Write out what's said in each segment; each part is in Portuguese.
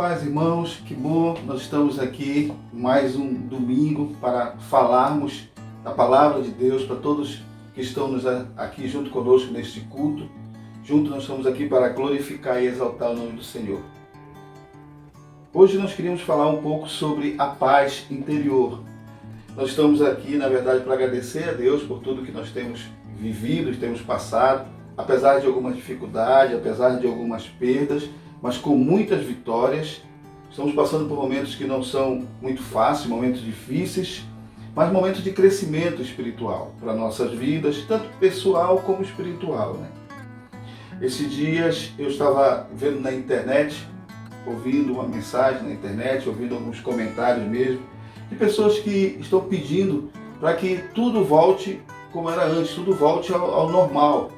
paz, irmãos, que bom, nós estamos aqui mais um domingo para falarmos da palavra de Deus para todos que estão aqui junto conosco neste culto. Juntos nós estamos aqui para glorificar e exaltar o nome do Senhor. Hoje nós queríamos falar um pouco sobre a paz interior. Nós estamos aqui, na verdade, para agradecer a Deus por tudo que nós temos vivido, temos passado, apesar de algumas dificuldades, apesar de algumas perdas, mas com muitas vitórias. Estamos passando por momentos que não são muito fáceis, momentos difíceis, mas momentos de crescimento espiritual para nossas vidas, tanto pessoal como espiritual, né? Esses dias eu estava vendo na internet, ouvindo uma mensagem na internet, ouvindo alguns comentários mesmo, de pessoas que estão pedindo para que tudo volte como era antes, tudo volte ao normal.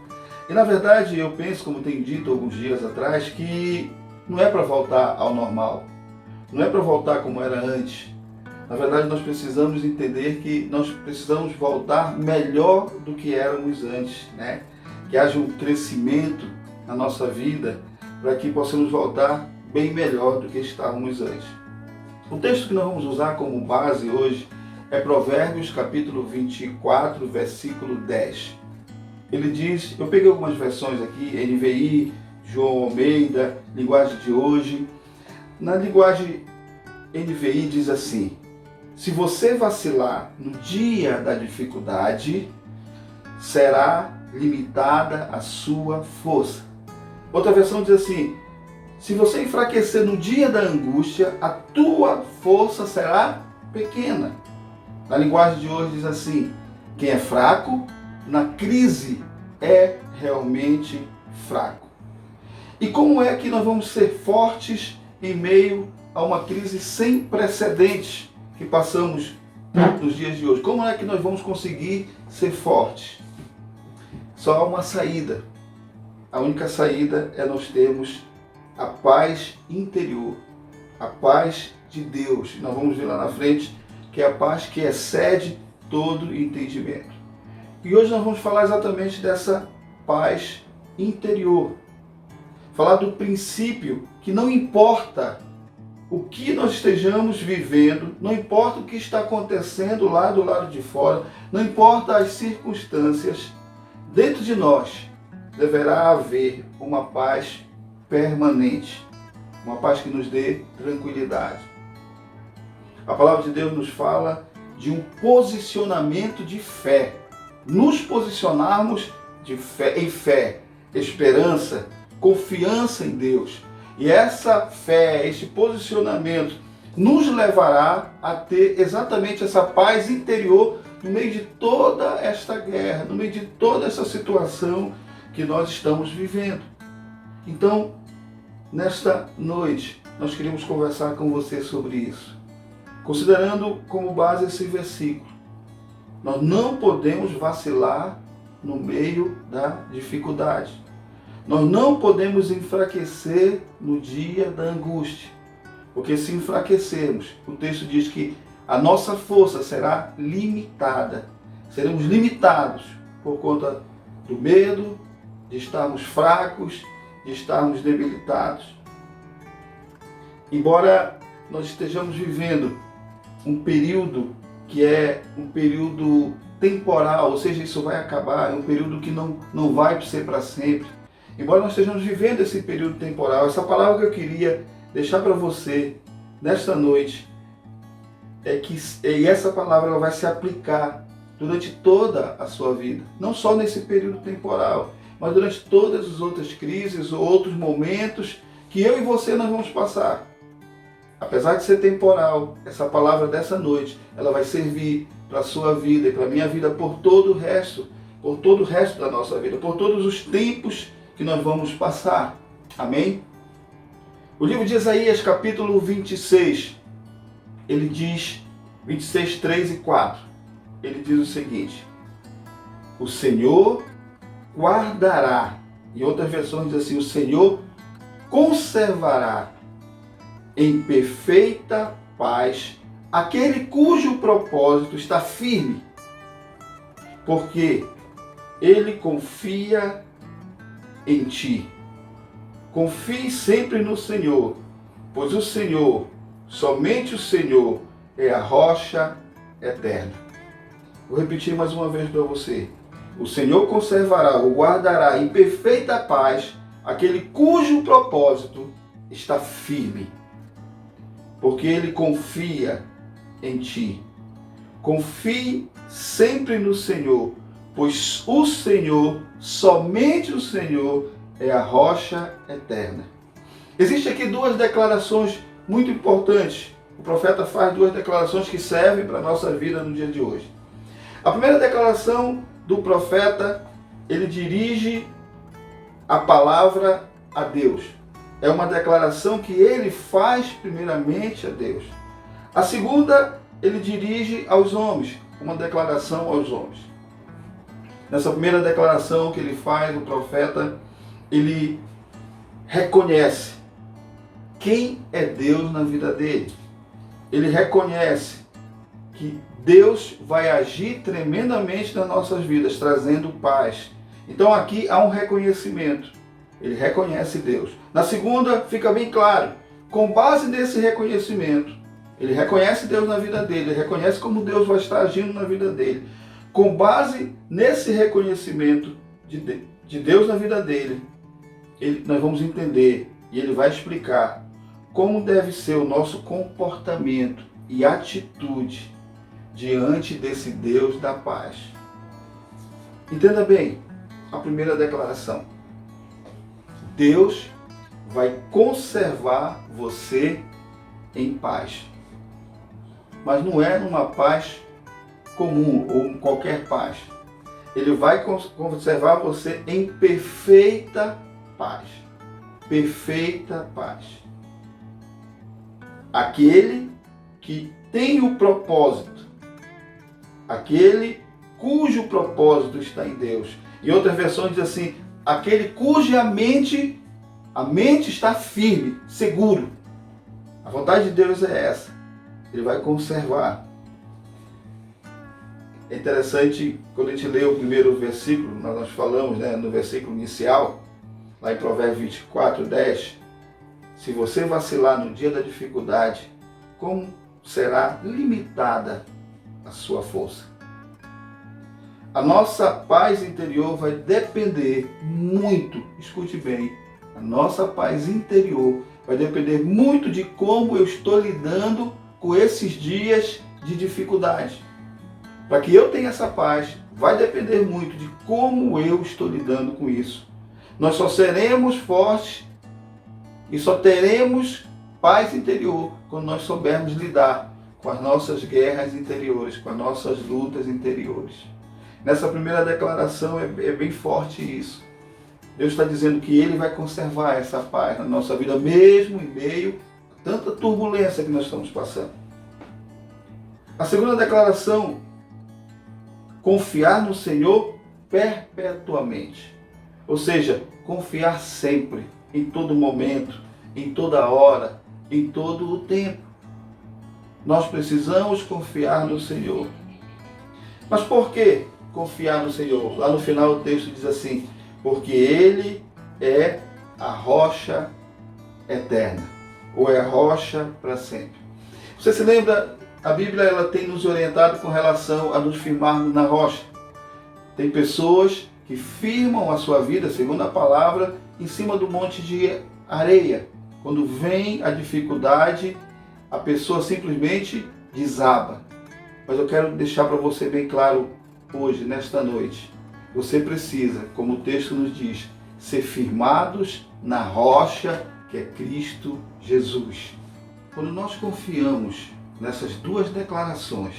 E na verdade eu penso, como tenho dito alguns dias atrás, que não é para voltar ao normal, não é para voltar como era antes. Na verdade nós precisamos entender que nós precisamos voltar melhor do que éramos antes, né? Que haja um crescimento na nossa vida para que possamos voltar bem melhor do que estávamos antes. O texto que nós vamos usar como base hoje é Provérbios capítulo 24, versículo 10. Ele diz, eu peguei algumas versões aqui, NVI, João Almeida, linguagem de hoje. Na linguagem NVI diz assim: se você vacilar no dia da dificuldade, será limitada a sua força. Outra versão diz assim: se você enfraquecer no dia da angústia, a tua força será pequena. Na linguagem de hoje diz assim: quem é fraco, na crise é realmente fraco. E como é que nós vamos ser fortes em meio a uma crise sem precedentes que passamos nos dias de hoje? Como é que nós vamos conseguir ser fortes? Só há uma saída. A única saída é nós termos a paz interior, a paz de Deus. Nós vamos ver lá na frente que é a paz que excede todo entendimento. E hoje nós vamos falar exatamente dessa paz interior. Falar do princípio que não importa o que nós estejamos vivendo, não importa o que está acontecendo lá do lado de fora, não importa as circunstâncias, dentro de nós deverá haver uma paz permanente, uma paz que nos dê tranquilidade. A palavra de Deus nos fala de um posicionamento de fé, nos posicionarmos em fé, esperança, confiança em Deus. E essa fé, esse posicionamento nos levará a ter exatamente essa paz interior no meio de toda esta guerra, no meio de toda essa situação que nós estamos vivendo. Então, nesta noite, nós queremos conversar com você sobre isso. Considerando como base esse versículo, nós não podemos vacilar no meio da dificuldade. Nós não podemos enfraquecer no dia da angústia, porque se enfraquecermos, o texto diz que a nossa força será limitada. Seremos limitados por conta do medo, de estarmos fracos, de estarmos debilitados. Embora nós estejamos vivendo um período que é um período temporal, ou seja, isso vai acabar, é um período que não vai ser para sempre. Embora nós estejamos vivendo esse período temporal, essa palavra que eu queria deixar para você nesta noite é que essa palavra ela vai se aplicar durante toda a sua vida, não só nesse período temporal, mas durante todas as outras crises ou outros momentos que eu e você nós vamos passar. Apesar de ser temporal, essa palavra dessa noite, ela vai servir para a sua vida e para a minha vida por todo o resto da nossa vida, por todos os tempos que nós vamos passar. Amém? O livro de Isaías, capítulo 26, ele diz, 26, 3 e 4, ele diz o seguinte: o Senhor guardará, em outras versões diz assim, o Senhor conservará em perfeita paz aquele cujo propósito está firme, porque ele confia em ti. Confie sempre no Senhor pois o Senhor, somente o Senhor, é a rocha eterna. Vou repetir mais uma vez para você. O Senhor conservará ou guardará em perfeita paz aquele cujo propósito está firme, porque ele confia em ti. Confie sempre no Senhor, pois o Senhor, somente o Senhor, é a rocha eterna. Existem aqui duas declarações muito importantes. O profeta faz duas declarações que servem para a nossa vida no dia de hoje. A primeira declaração do profeta, ele dirige a palavra a Deus. É uma declaração que ele faz primeiramente a Deus. A segunda, ele dirige aos homens, uma declaração aos homens. Nessa primeira declaração que ele faz, o profeta, ele reconhece quem é Deus na vida dele. Ele reconhece que Deus vai agir tremendamente nas nossas vidas, trazendo paz. Então aqui há um reconhecimento. Ele reconhece Deus. Na segunda, fica bem claro, com base nesse reconhecimento, ele reconhece Deus na vida dele, ele reconhece como Deus vai estar agindo na vida dele. Com base nesse reconhecimento de Deus na vida dele, nós vamos entender e ele vai explicar como deve ser o nosso comportamento e atitude diante desse Deus da paz. Entenda bem a primeira declaração. Deus vai conservar você em paz. Mas não é numa paz comum ou em qualquer paz. Ele vai conservar você em perfeita paz. Perfeita paz. Aquele que tem o propósito, aquele cujo propósito está em Deus. Em outras versões diz assim, aquele cuja mente está firme, seguro. A vontade de Deus é essa. Ele vai conservar. É interessante, quando a gente lê o primeiro versículo, nós falamos, no versículo inicial, lá em Provérbios 24, 10, se você vacilar no dia da dificuldade, como será limitada a sua força? A nossa paz interior vai depender muito, escute bem, a nossa paz interior vai depender muito de como eu estou lidando com esses dias de dificuldade. Para que eu tenha essa paz, vai depender muito de como eu estou lidando com isso. Nós só seremos fortes e só teremos paz interior quando nós soubermos lidar com as nossas guerras interiores, com as nossas lutas interiores. Nessa primeira declaração é bem forte isso. Deus está dizendo que Ele vai conservar essa paz na nossa vida, mesmo em meio a tanta turbulência que nós estamos passando. A segunda declaração, confiar no Senhor perpetuamente. Ou seja, confiar sempre, em todo momento, em toda hora, em todo o tempo. Nós precisamos confiar no Senhor. Mas por que confiar no Senhor? Lá no final o texto diz assim, porque Ele é a rocha eterna, ou é a rocha para sempre. Você se lembra, a Bíblia ela tem nos orientado com relação a nos firmarmos na rocha. Tem pessoas que firmam a sua vida, segundo a palavra, em cima do monte de areia. Quando vem a dificuldade, a pessoa simplesmente desaba. Mas eu quero deixar para você bem claro hoje, nesta noite. Você precisa, como o texto nos diz, ser firmados na rocha que é Cristo Jesus. Quando nós confiamos nessas duas declarações,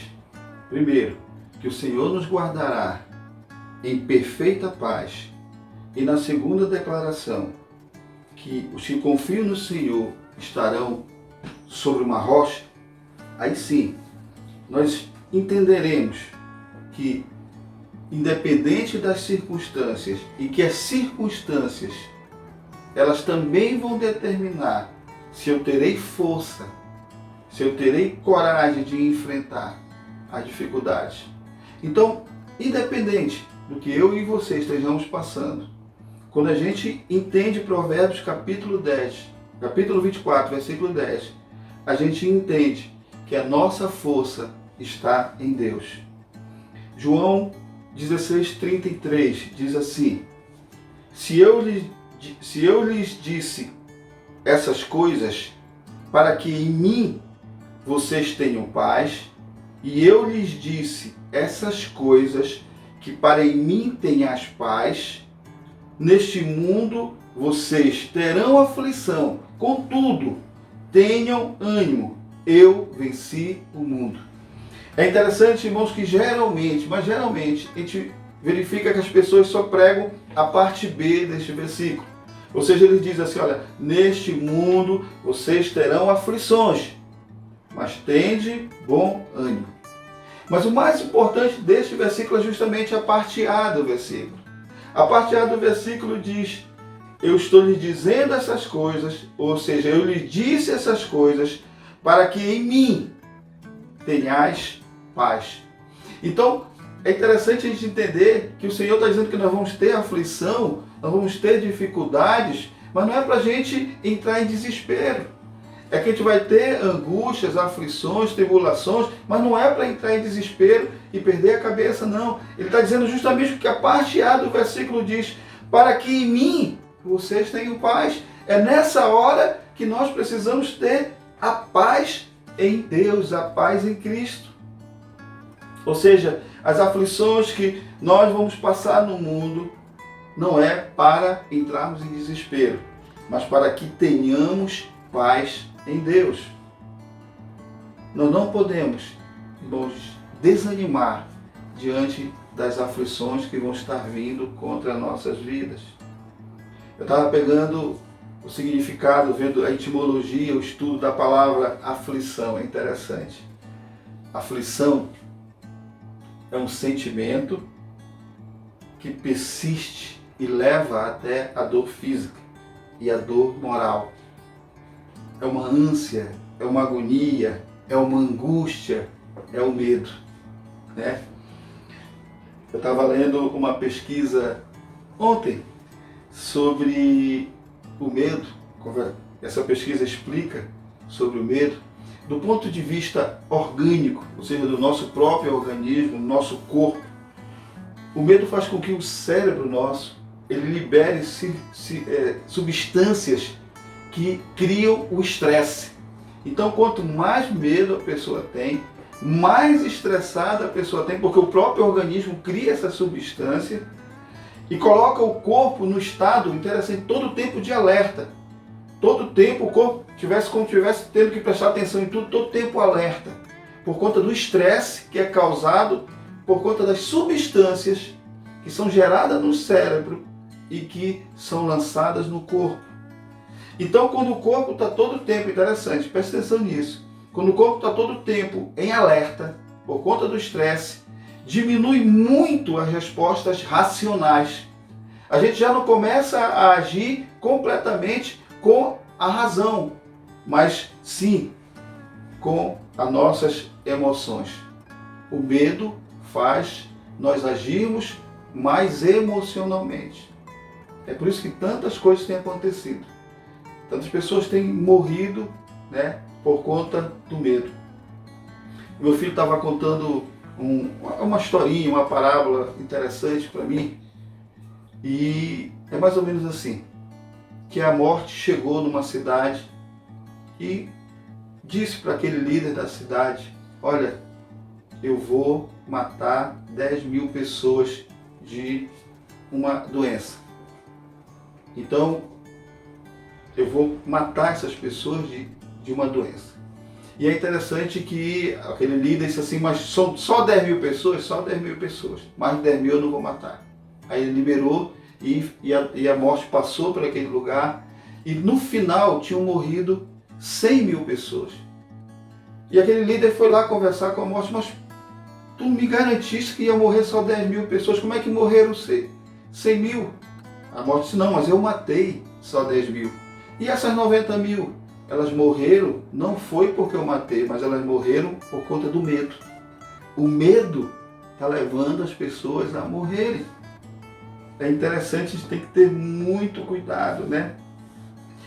primeiro, que o Senhor nos guardará em perfeita paz, e na segunda declaração, que os que confiam no Senhor estarão sobre uma rocha, aí sim, nós entenderemos que, independente das circunstâncias, e que as circunstâncias, elas também vão determinar se eu terei força, se eu terei coragem de enfrentar as dificuldades. Então, independente do que eu e você estejamos passando, quando a gente entende Provérbios capítulo 10, capítulo 24, versículo 10, a gente entende que a nossa força está em Deus. João 16:33 diz assim: se eu lhes disse essas coisas para que em mim vocês tenham paz, e eu lhes disse essas coisas que para em mim tenhas paz, neste mundo vocês terão aflição, contudo, tenham ânimo, eu venci o mundo. É interessante, irmãos, que geralmente a gente verifica que as pessoas só pregam a parte B deste versículo. Ou seja, ele diz assim, olha, neste mundo vocês terão aflições, mas tende bom ânimo. Mas o mais importante deste versículo é justamente a parte A do versículo. A parte A do versículo diz: eu estou lhe dizendo essas coisas, ou seja, eu lhe disse essas coisas para que em mim tenhais paz. Então, é interessante a gente entender que o Senhor está dizendo que nós vamos ter aflição, nós vamos ter dificuldades, mas não é para a gente entrar em desespero. É que a gente vai ter angústias, aflições, tribulações, mas não é para entrar em desespero e perder a cabeça, não. Ele está dizendo justamente o que a parte A do versículo diz: para que em mim vocês tenham paz. É nessa hora que nós precisamos ter a paz em Deus, a paz em Cristo. Ou seja, as aflições que nós vamos passar no mundo não é para entrarmos em desespero, mas para que tenhamos paz em Deus. Nós não podemos, irmãos, desanimar diante das aflições que vão estar vindo contra nossas vidas. Eu estava pegando o significado, vendo a etimologia, o estudo da palavra aflição. É interessante. Aflição é um sentimento que persiste e leva até a dor física e a dor moral. É uma ânsia, é uma agonia, é uma angústia, é o medo, né? Eu estava lendo uma pesquisa ontem sobre o medo. Essa pesquisa explica sobre o medo do ponto de vista orgânico, ou seja, do nosso próprio organismo, do nosso corpo. O medo faz com que o cérebro nosso ele libere substâncias que criam o estresse. Então, quanto mais medo a pessoa tem, mais estressada a pessoa tem, porque o próprio organismo cria essa substância e coloca o corpo no estado, interessante, todo o tempo de alerta. Todo o tempo o corpo como tivesse tendo que prestar atenção em tudo, todo o tempo alerta, por conta do estresse que é causado por conta das substâncias que são geradas no cérebro e que são lançadas no corpo. Então, quando o corpo está todo o tempo, interessante, presta atenção nisso, quando o corpo está todo o tempo em alerta, por conta do estresse, diminui muito as respostas racionais. A gente já não começa a agir completamente com a razão, mas sim com as nossas emoções. O medo faz nós agirmos mais emocionalmente. É por isso que tantas coisas têm acontecido. Tantas pessoas têm morrido, né, por conta do medo. Meu filho estava contando uma historinha, uma parábola interessante para mim. E é mais ou menos assim, que a morte chegou numa cidade e disse para aquele líder da cidade: olha, eu vou matar 10.000 pessoas de uma doença. Então, eu vou matar essas pessoas de uma doença. E é interessante que aquele líder disse assim: mas são só 10.000 pessoas? Só 10.000 pessoas. Mais de 10.000 eu não vou matar. Aí ele liberou e a morte passou por aquele lugar. E no final tinham morrido 100.000 pessoas. E aquele líder foi lá conversar com a morte: mas tu me garantiste que ia morrer só 10.000 pessoas, como é que morreram 100.000? A morte disse: não, mas eu matei só 10.000. E essas 90.000? Elas morreram não foi porque eu matei, mas elas morreram por conta do medo. O medo está levando as pessoas a morrerem. É interessante, a gente tem que ter muito cuidado, né?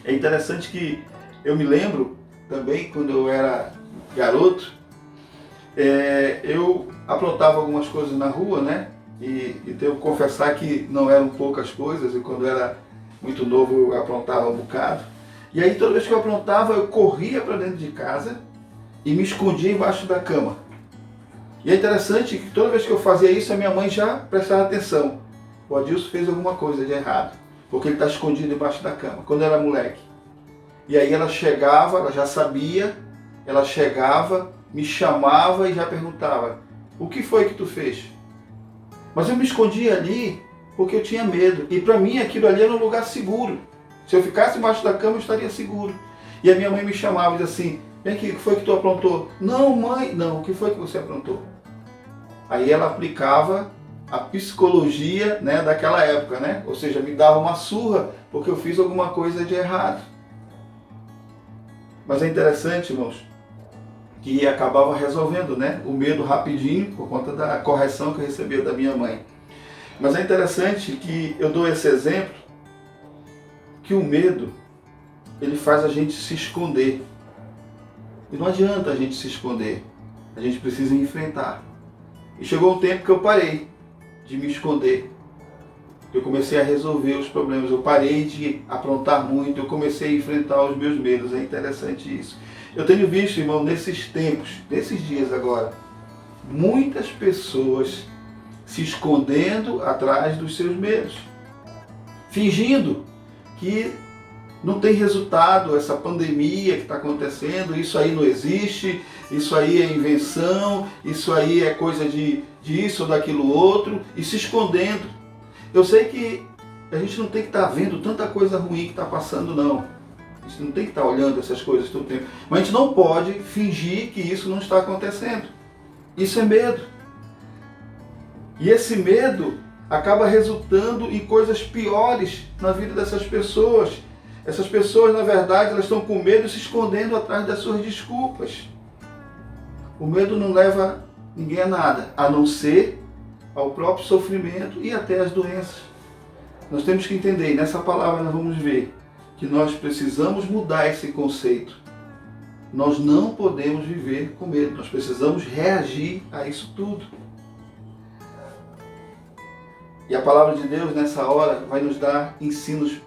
É interessante que eu me lembro também, quando eu era garoto, eu aprontava algumas coisas na rua, né? E devo confessar que não eram poucas coisas, e quando eu era muito novo eu aprontava um bocado. E aí toda vez que eu aprontava, eu corria para dentro de casa e me escondia embaixo da cama. E é interessante que toda vez que eu fazia isso, a minha mãe já prestava atenção. O Adilson fez alguma coisa de errado, porque ele está escondido embaixo da cama, quando eu era moleque. E aí ela chegava, ela já sabia, ela chegava, me chamava e já perguntava: o que foi que tu fez? Mas eu me escondia ali porque eu tinha medo. E para mim aquilo ali era um lugar seguro. Se eu ficasse embaixo da cama eu estaria seguro. E a minha mãe me chamava e dizia assim: vem aqui, o que foi que tu aprontou? Não, mãe, não, o que foi que você aprontou? Aí ela aplicava a psicologia, né, daquela época, né? Ou seja, me dava uma surra porque eu fiz alguma coisa de errado. Mas é interessante, irmãos, que acabava resolvendo, né, o medo rapidinho por conta da correção que eu recebia da minha mãe. Mas é interessante que eu dou esse exemplo, que o medo, ele faz a gente se esconder. E não adianta a gente se esconder, a gente precisa enfrentar. E chegou um tempo que eu parei de me esconder. Eu comecei a resolver os problemas, eu parei de aprontar muito, eu comecei a enfrentar os meus medos. É interessante isso. Eu tenho visto, irmão, nesses tempos, nesses dias agora, muitas pessoas se escondendo atrás dos seus medos, fingindo que não tem resultado essa pandemia que está acontecendo, isso aí não existe, isso aí é invenção, isso aí é coisa disso ou daquilo outro, e se escondendo. Eu sei que a gente não tem que estar vendo tanta coisa ruim que está passando, não. A gente não tem que estar olhando essas coisas todo o tempo. Mas a gente não pode fingir que isso não está acontecendo. Isso é medo. E esse medo acaba resultando em coisas piores na vida dessas pessoas. Essas pessoas, na verdade, elas estão com medo e se escondendo atrás das suas desculpas. O medo não leva ninguém a nada, a não ser ao próprio sofrimento e até às doenças. Nós temos que entender, e nessa palavra nós vamos ver, que nós precisamos mudar esse conceito. Nós não podemos viver com medo, nós precisamos reagir a isso tudo. E a palavra de Deus nessa hora vai nos dar ensinos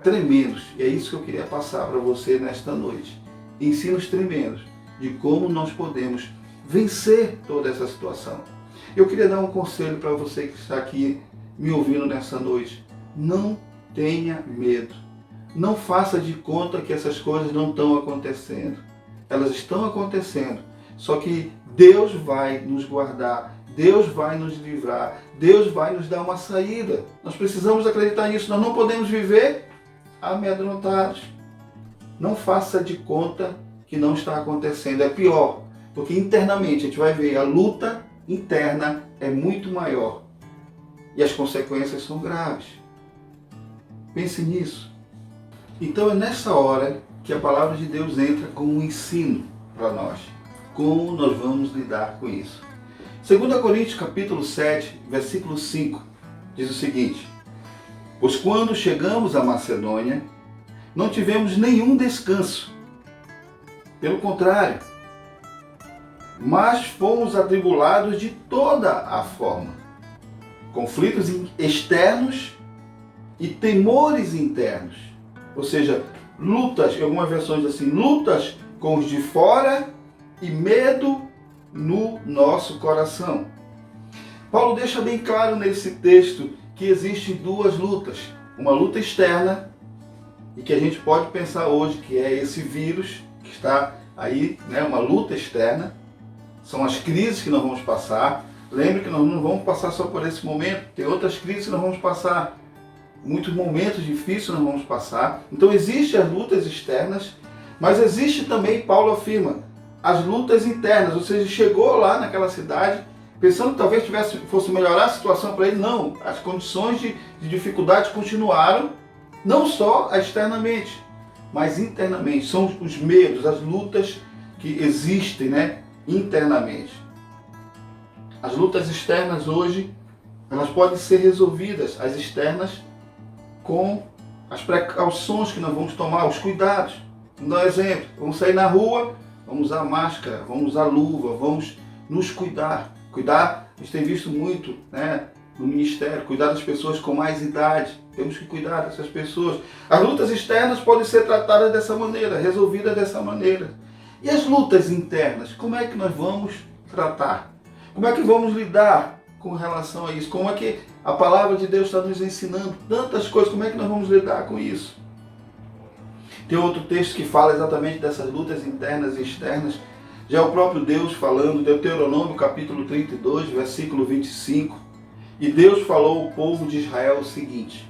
tremendos, e é isso que eu queria passar para você nesta noite. Ensinos tremendos de como nós podemos vencer toda essa situação. Eu queria dar um conselho para você que está aqui me ouvindo nessa noite. Não tenha medo. Não faça de conta que essas coisas não estão acontecendo. Elas estão acontecendo. Só que Deus vai nos guardar. Deus vai nos livrar. Deus vai nos dar uma saída. Nós precisamos acreditar nisso. Nós não podemos viver amedrontados. Não faça de conta que não está acontecendo. É pior. Porque internamente a gente vai ver a luta interna é muito maior. E as consequências são graves. Pense nisso. Então é nessa hora que a palavra de Deus entra como um ensino para nós. Como nós vamos lidar com isso. 2 Coríntios capítulo 7, versículo 5, diz o seguinte: pois quando chegamos à Macedônia, não tivemos nenhum descanso. Pelo contrário, mas fomos atribulados de toda a forma. Conflitos externos e temores internos. Ou seja, lutas, em algumas versões assim, lutas com os de fora e medo no nosso coração. Paulo deixa bem claro nesse texto que existem duas lutas. Uma luta externa, e que a gente pode pensar hoje que é esse vírus que está aí, né, uma luta externa. São as crises que nós vamos passar. Lembre que nós não vamos passar só por esse momento. Tem outras crises que nós vamos passar. Muitos momentos difíceis nós vamos passar. Então existem as lutas externas, mas existe também, Paulo afirma, as lutas internas. Ou seja, chegou lá naquela cidade pensando que talvez fosse melhorar a situação para ele. Não, as condições de dificuldade continuaram, não só externamente, mas internamente. São os medos, as lutas que existem, né, internamente. As lutas externas hoje, elas podem ser resolvidas, as externas, com as precauções que nós vamos tomar, os cuidados. Vamos dar um exemplo. Vamos sair na rua, vamos usar máscara, vamos usar luva, vamos nos cuidar. Cuidar, a gente tem visto muito, né, no ministério, cuidar das pessoas com mais idade. Temos que cuidar dessas pessoas. As lutas externas podem ser tratadas dessa maneira, resolvidas dessa maneira. E as lutas internas, como é que nós vamos tratar? Como é que vamos lidar com relação a isso? Como é que a palavra de Deus está nos ensinando tantas coisas? Como é que nós vamos lidar com isso? Tem outro texto que fala exatamente dessas lutas internas e externas. Já é o próprio Deus falando, Deuteronômio capítulo 32, versículo 25. E Deus falou ao povo de Israel o seguinte: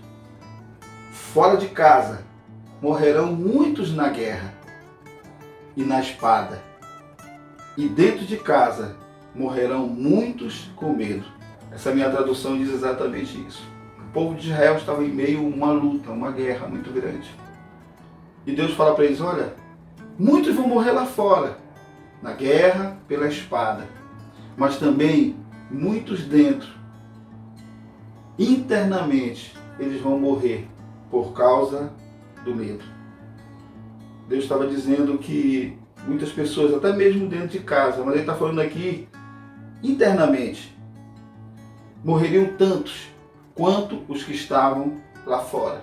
fora de casa morrerão muitos na guerra e na espada, e dentro de casa morrerão muitos com medo. Essa minha tradução diz exatamente isso. O povo de Israel estava em meio a uma luta, uma guerra muito grande. E Deus fala para eles: olha, muitos vão morrer lá fora, na guerra, pela espada, mas também muitos dentro, internamente, eles vão morrer por causa do medo. Deus estava dizendo que muitas pessoas, até mesmo dentro de casa, mas Ele está falando aqui internamente, morreriam tantos quanto os que estavam lá fora.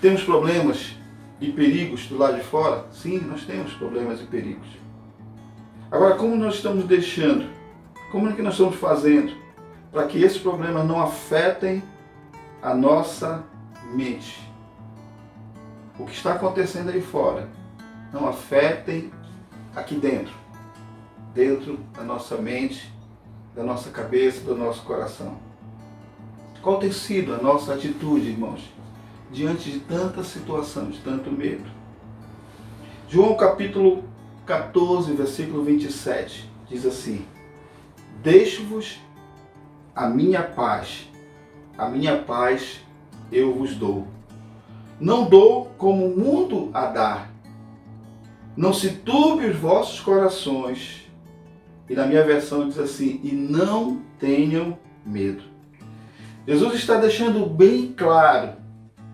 Temos problemas e perigos do lado de fora? Sim, nós temos problemas e perigos. Agora, como nós estamos deixando, como é que nós estamos fazendo para que esses problemas não afetem a nossa mente? O que está acontecendo aí fora não afetem aqui dentro, dentro da nossa mente, da nossa cabeça, do nosso coração. Qual tem sido a nossa atitude, irmãos, diante de tanta situação, de tanto medo? João capítulo 14, versículo 27, diz assim: deixo-vos a minha paz eu vos dou. Não dou como o mundo a dar. Não se turbe os vossos corações. E na minha versão diz assim: e não tenham medo. Jesus está deixando bem claro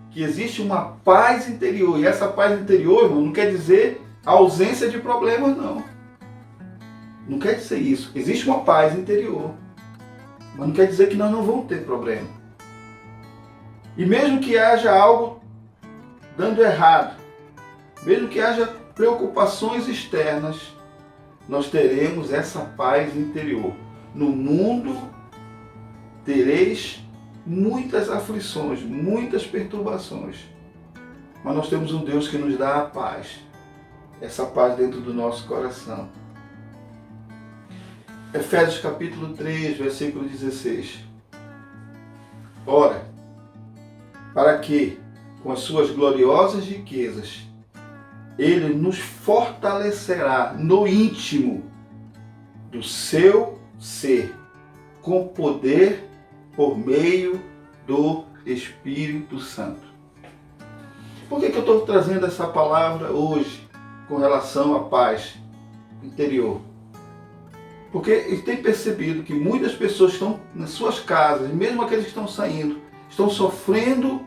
que existe uma paz interior. E essa paz interior, irmão, não quer dizer a ausência de problemas, não. Não quer dizer isso. Existe uma paz interior. Mas não quer dizer que nós não vamos ter problema. E mesmo que haja algo dando errado, mesmo que haja preocupações externas, nós teremos essa paz interior. No mundo tereis muitas aflições, muitas perturbações. Mas nós temos um Deus que nos dá a paz. Essa paz dentro do nosso coração. Efésios capítulo 3, versículo 16. Ora, para que, com as suas gloriosas riquezas, Ele nos fortalecerá no íntimo do seu ser, com poder por meio do Espírito Santo. Por que eu estou trazendo essa palavra hoje com relação à paz interior? Porque ele tem percebido que muitas pessoas estão nas suas casas, mesmo aqueles que estão saindo, estão sofrendo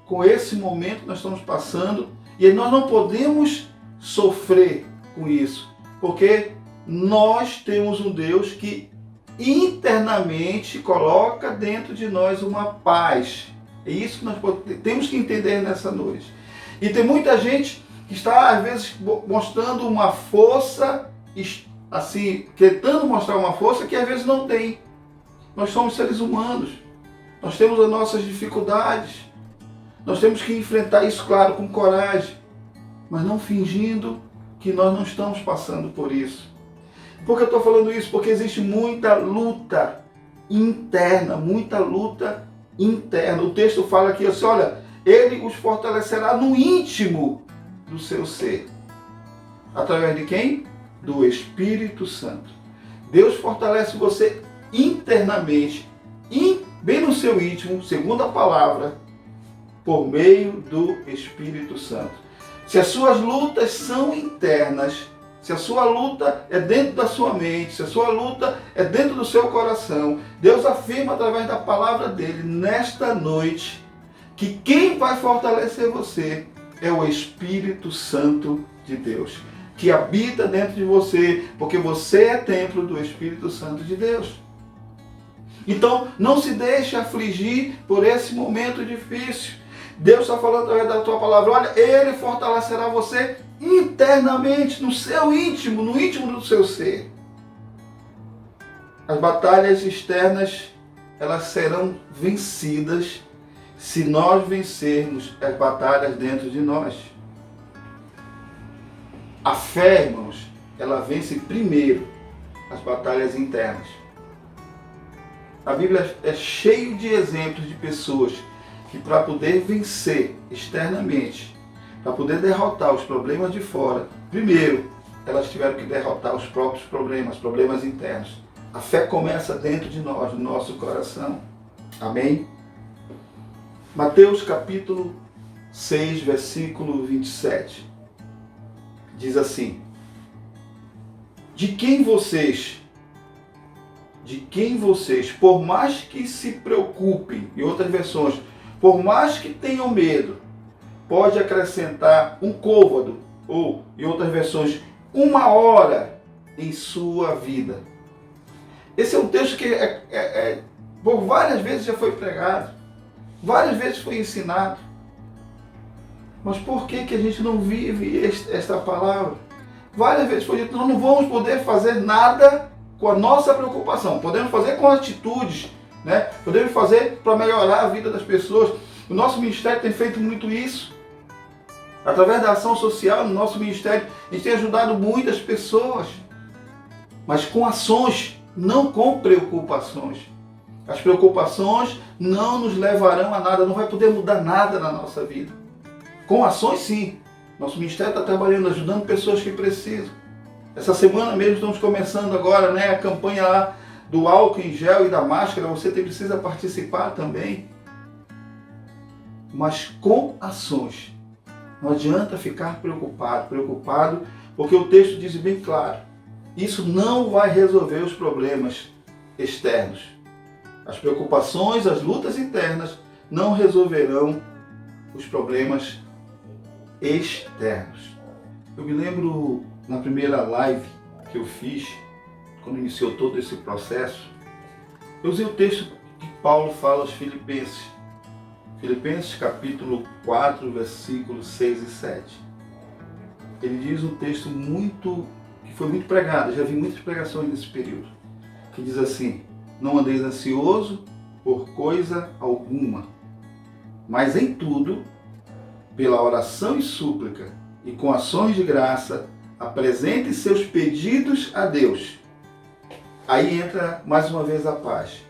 com esse momento que nós estamos passando, e nós não podemos sofrer com isso, porque nós temos um Deus que internamente coloca dentro de nós uma paz. É isso que nós temos que entender nessa noite. E tem muita gente que está, às vezes, mostrando uma força, assim, tentando mostrar uma força que às vezes não tem. Nós somos seres humanos. Nós temos as nossas dificuldades. Nós temos que enfrentar isso, claro, com coragem, mas não fingindo que nós não estamos passando por isso. Por que eu estou falando isso? Porque existe muita luta interna, muita luta interna. O texto fala aqui assim, olha, Ele os fortalecerá no íntimo do seu ser. Através de quem? Do Espírito Santo. Deus fortalece você internamente, bem no seu íntimo, segundo a palavra, por meio do Espírito Santo. Se as suas lutas são internas, se a sua luta é dentro da sua mente, se a sua luta é dentro do seu coração, Deus afirma através da palavra dele, nesta noite, que quem vai fortalecer você é o Espírito Santo de Deus, que habita dentro de você, porque você é templo do Espírito Santo de Deus. Então, não se deixe afligir por esse momento difícil. Deus está falando através da tua palavra, olha, Ele fortalecerá você internamente, no seu íntimo, no íntimo do seu ser. As batalhas externas, elas serão vencidas se nós vencermos as batalhas dentro de nós. A fé, irmãos, ela vence primeiro as batalhas internas. A Bíblia é cheia de exemplos de pessoas que, para poder vencer externamente, para poder derrotar os problemas de fora, primeiro elas tiveram que derrotar os próprios problemas internos. A fé começa dentro de nós, no nosso coração. Amém? Mateus capítulo 6, versículo 27. Diz assim: De quem vocês, por mais que se preocupem, em outras versões, por mais que tenham medo, pode acrescentar um côvado, ou, em outras versões, 1 hora em sua vida. Esse é um texto que por várias vezes já foi pregado, várias vezes foi ensinado. Mas por que a gente não vive esta palavra? Várias vezes foi dito, nós não vamos poder fazer nada com a nossa preocupação. Podemos fazer com atitudes, né? Podemos fazer para melhorar a vida das pessoas. O nosso ministério tem feito muito isso. Através da ação social no nosso ministério, a gente tem ajudado muitas pessoas. Mas com ações, não com preocupações. As preocupações não nos levarão a nada, não vai poder mudar nada na nossa vida. Com ações, sim. Nosso ministério está trabalhando, ajudando pessoas que precisam. Essa semana mesmo estamos começando agora, né, a campanha lá do álcool em gel e da máscara. Você precisa participar também. Mas com ações. Não adianta ficar preocupado, porque o texto diz bem claro, isso não vai resolver os problemas externos. As preocupações, as lutas internas não resolverão os problemas externos. Eu me lembro na primeira live que eu fiz, quando iniciou todo esse processo, eu usei o texto que Paulo fala aos Filipenses. Filipenses capítulo 4, versículos 6 e 7. Ele diz um texto que foi muito pregado, já vi muitas pregações nesse período, que diz assim: não andeis ansioso por coisa alguma, mas em tudo, pela oração e súplica, e com ações de graça, apresente seus pedidos a Deus. Aí entra mais uma vez a paz.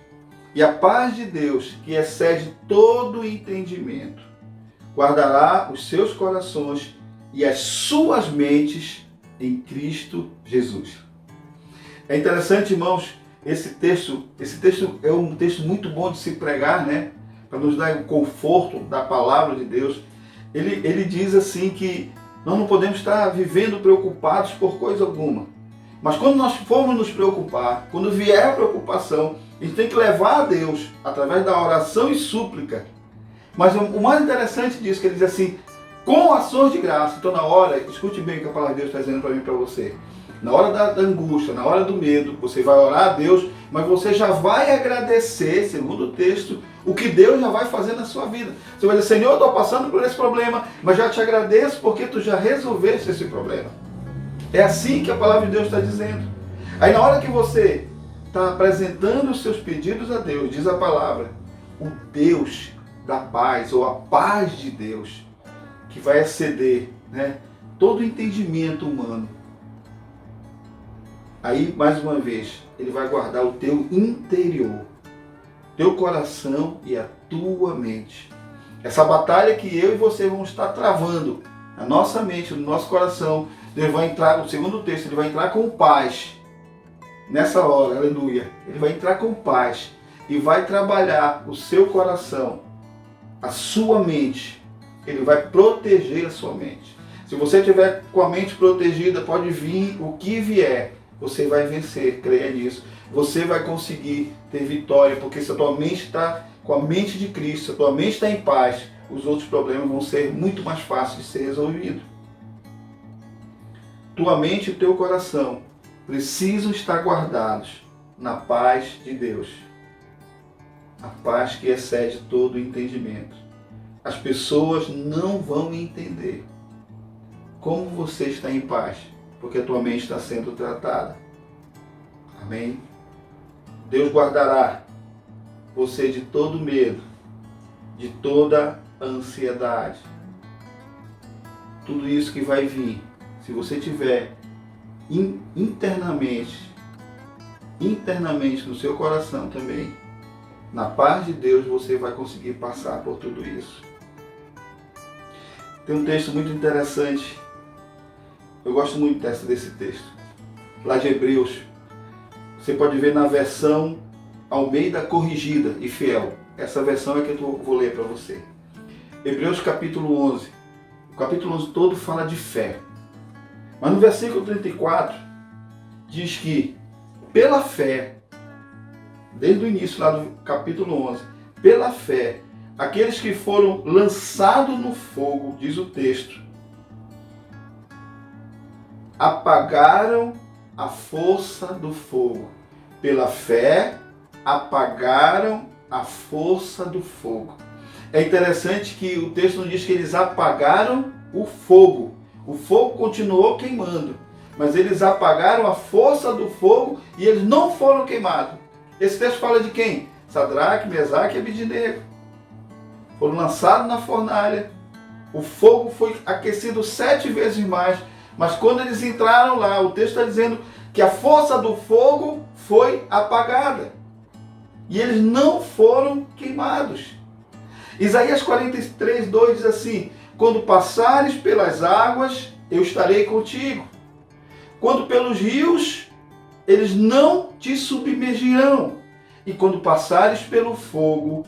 E a paz de Deus, que excede todo entendimento, guardará os seus corações e as suas mentes em Cristo Jesus. É interessante, irmãos, esse texto é um texto muito bom de se pregar, né? Para nos dar o conforto da palavra de Deus. Ele diz assim que nós não podemos estar vivendo preocupados por coisa alguma. Mas quando nós formos nos preocupar, quando vier a preocupação, a gente tem que levar a Deus através da oração e súplica. Mas o mais interessante disso, que ele diz assim, com ações de graça. Então na hora, escute bem o que a palavra de Deus está dizendo para mim e para você. Na hora da angústia, na hora do medo, você vai orar a Deus, mas você já vai agradecer, segundo o texto, o que Deus já vai fazer na sua vida. Você vai dizer, Senhor, eu estou passando por esse problema, mas já te agradeço porque tu já resolveste esse problema. É assim que a palavra de Deus está dizendo. Aí na hora que você está apresentando os seus pedidos a Deus, diz a palavra, o Deus da paz, ou a paz de Deus, que vai exceder, né, todo entendimento humano. Aí, mais uma vez, ele vai guardar o teu interior, teu coração e a tua mente. Essa batalha que eu e você vamos estar travando, na nossa mente, no nosso coração, Deus vai entrar, no segundo texto, ele vai entrar com paz. Nessa hora, aleluia. Ele vai entrar com paz e vai trabalhar o seu coração, a sua mente. Ele vai proteger a sua mente. Se você tiver com a mente protegida, pode vir o que vier. Você vai vencer, creia nisso. Você vai conseguir ter vitória, porque se a tua mente está com a mente de Cristo, se a tua mente está em paz, os outros problemas vão ser muito mais fáceis de ser resolvidos. Tua mente e teu coração precisam estar guardados na paz de Deus. A paz que excede todo o entendimento. As pessoas não vão entender como você está em paz, porque a tua mente está sendo tratada. Amém? Deus guardará você de todo medo, de toda ansiedade. Tudo isso que vai vir, se você tiver internamente no seu coração também, na paz de Deus, você vai conseguir passar por tudo isso. Tem um texto muito interessante. Eu gosto muito desse texto. Lá de Hebreus. Você pode ver na versão Almeida Corrigida e Fiel. Essa versão é que eu vou ler para você. Hebreus capítulo 11. O capítulo 11 todo fala de fé. Mas no versículo 34 diz que pela fé, desde o início lá do capítulo 11, pela fé, aqueles que foram lançados no fogo, diz o texto, apagaram a força do fogo. Pela fé, apagaram a força do fogo. É interessante que o texto não diz que eles apagaram o fogo. O fogo continuou queimando, mas eles apagaram a força do fogo e eles não foram queimados. Esse texto fala de quem? Sadraque, Mesaque e Abednego. Foram lançados na fornalha. O fogo foi aquecido 7 vezes mais. Mas quando eles entraram lá, o texto está dizendo que a força do fogo foi apagada. E eles não foram queimados. Isaías 43, 2 diz assim: quando passares pelas águas, eu estarei contigo. Quando pelos rios, eles não te submergirão. E quando passares pelo fogo,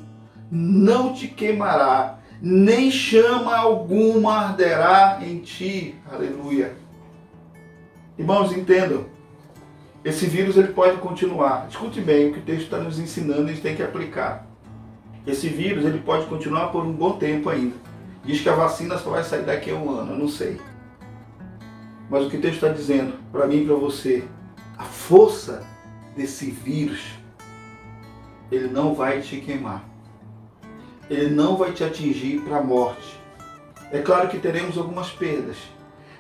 não te queimará, nem chama alguma arderá em ti. Aleluia. Irmãos, entendam. Esse vírus ele pode continuar. Escute bem o que o texto está nos ensinando, a gente tem que aplicar. Esse vírus ele pode continuar por um bom tempo ainda. Diz que a vacina só vai sair daqui a um ano, eu não sei. Mas o que o texto está dizendo, para mim e para você, a força desse vírus, ele não vai te queimar. Ele não vai te atingir para a morte. É claro que teremos algumas perdas,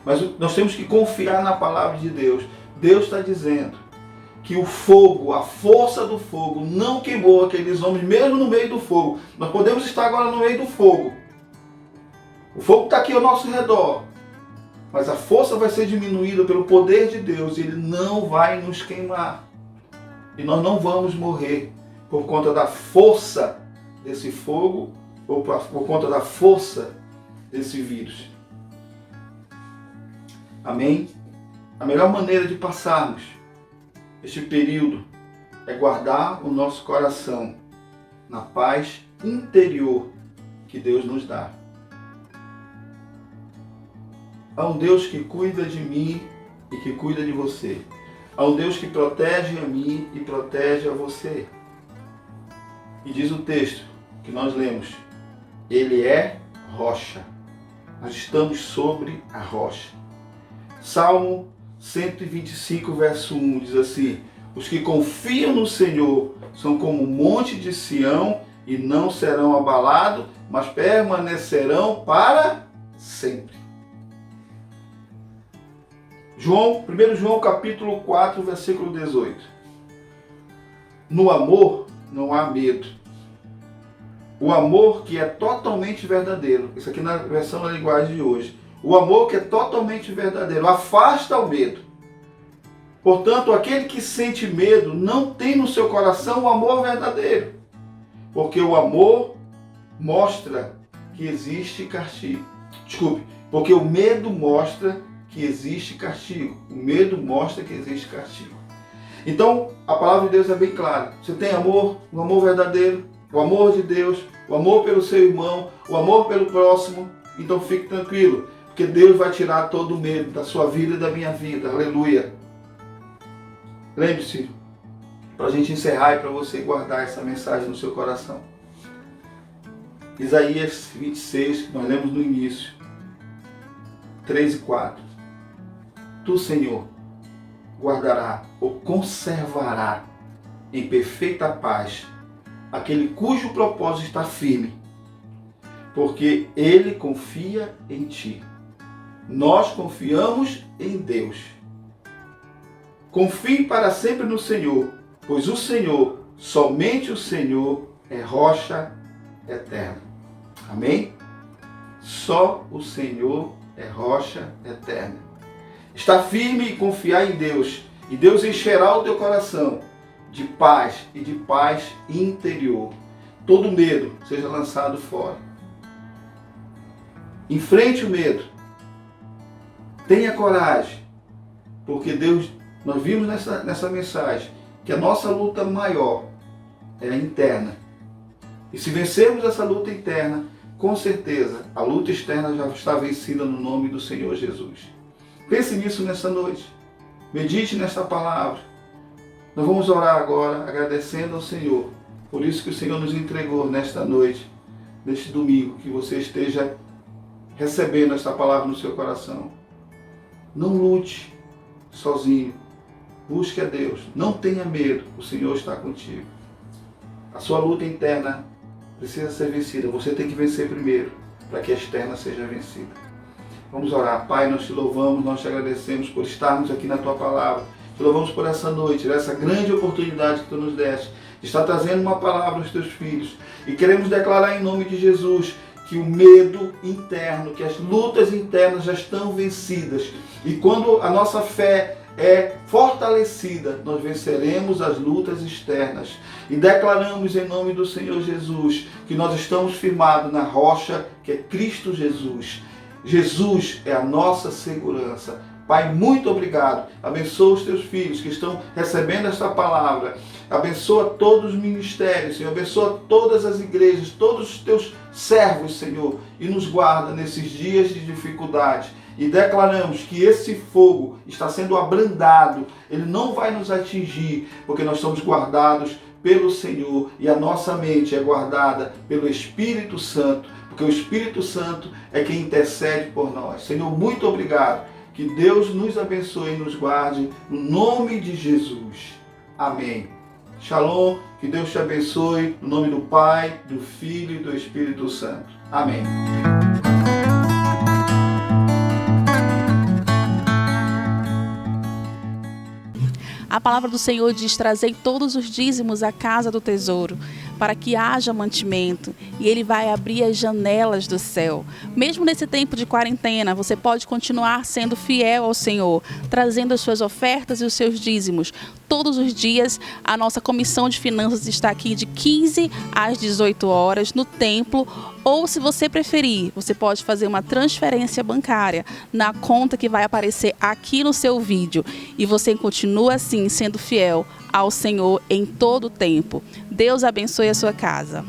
mas nós temos que confiar na palavra de Deus. Deus está dizendo que o fogo, a força do fogo, não queimou aqueles homens, mesmo no meio do fogo. Nós podemos estar agora no meio do fogo. O fogo está aqui ao nosso redor, mas a força vai ser diminuída pelo poder de Deus e ele não vai nos queimar. E nós não vamos morrer por conta da força desse fogo ou por conta da força desse vírus. Amém? A melhor maneira de passarmos este período é guardar o nosso coração na paz interior que Deus nos dá. Há um Deus que cuida de mim e que cuida de você. Há um Deus que protege a mim e protege a você. E diz o texto que nós lemos, Ele é rocha. Nós estamos sobre a rocha. Salmo 125, verso 1 diz assim: os que confiam no Senhor são como o monte de Sião e não serão abalados, mas permanecerão para sempre. 1 João capítulo 4, versículo 18. No amor não há medo. O amor que é totalmente verdadeiro. Isso aqui na versão da linguagem de hoje. O amor que é totalmente verdadeiro afasta o medo. Portanto, aquele que sente medo não tem no seu coração o amor verdadeiro. Porque o amor mostra que existe castigo. Porque o medo mostra que existe castigo. O medo mostra que existe castigo. Então, a palavra de Deus é bem clara. Você tem amor, o amor verdadeiro, o amor de Deus, o amor pelo seu irmão, o amor pelo próximo. Então fique tranquilo, porque Deus vai tirar todo o medo da sua vida e da minha vida. Aleluia. Lembre-se, para a gente encerrar e para você guardar essa mensagem no seu coração. Isaías 26, que nós lemos no início, 3 e 4. Tu, Senhor, guardará ou conservará em perfeita paz aquele cujo propósito está firme, porque ele confia em ti. Nós confiamos em Deus. Confie para sempre no Senhor, pois o Senhor, somente o Senhor, é rocha eterna. Amém? Só o Senhor é rocha eterna. Está firme e confiar em Deus, e Deus encherá o teu coração de paz e de paz interior. Todo medo seja lançado fora. Enfrente o medo. Tenha coragem, porque Deus, nós vimos nessa mensagem que a nossa luta maior é a interna. E se vencermos essa luta interna, com certeza a luta externa já está vencida no nome do Senhor Jesus. Pense nisso nessa noite. Medite nesta palavra. Nós vamos orar agora agradecendo ao Senhor por isso que o Senhor nos entregou nesta noite, neste domingo, que você esteja recebendo esta palavra no seu coração. Não lute sozinho. Busque a Deus. Não tenha medo. O Senhor está contigo. A sua luta interna precisa ser vencida. Você tem que vencer primeiro, para que a externa seja vencida. Vamos orar. Pai, nós te louvamos, nós te agradecemos por estarmos aqui na tua palavra. Te louvamos por essa noite, essa grande oportunidade que tu nos deste, de estar trazendo uma palavra aos teus filhos. E queremos declarar em nome de Jesus que o medo interno, que as lutas internas já estão vencidas. E quando a nossa fé é fortalecida, nós venceremos as lutas externas. E declaramos em nome do Senhor Jesus que nós estamos firmados na rocha que é Cristo Jesus. Jesus é a nossa segurança. Pai, muito obrigado. Abençoa os teus filhos que estão recebendo esta palavra. Abençoa todos os ministérios, Senhor. Abençoa todas as igrejas, todos os teus servos, Senhor. E nos guarda nesses dias de dificuldade. E declaramos que esse fogo está sendo abrandado. Ele não vai nos atingir, porque nós somos guardados pelo Senhor. E a nossa mente é guardada pelo Espírito Santo, porque o Espírito Santo é quem intercede por nós. Senhor, muito obrigado. Que Deus nos abençoe e nos guarde, no nome de Jesus. Amém. Shalom, que Deus te abençoe, no nome do Pai, do Filho e do Espírito Santo. Amém. A palavra do Senhor diz: trazei todos os dízimos à casa do tesouro, para que haja mantimento, e Ele vai abrir as janelas do céu. Mesmo nesse tempo de quarentena, você pode continuar sendo fiel ao Senhor, trazendo as suas ofertas e os seus dízimos. Todos os dias, a nossa comissão de finanças está aqui de 15 às 18 horas no templo, ou se você preferir, você pode fazer uma transferência bancária na conta que vai aparecer aqui no seu vídeo. E você continua assim sendo fiel ao Senhor em todo o tempo. Deus abençoe a sua casa.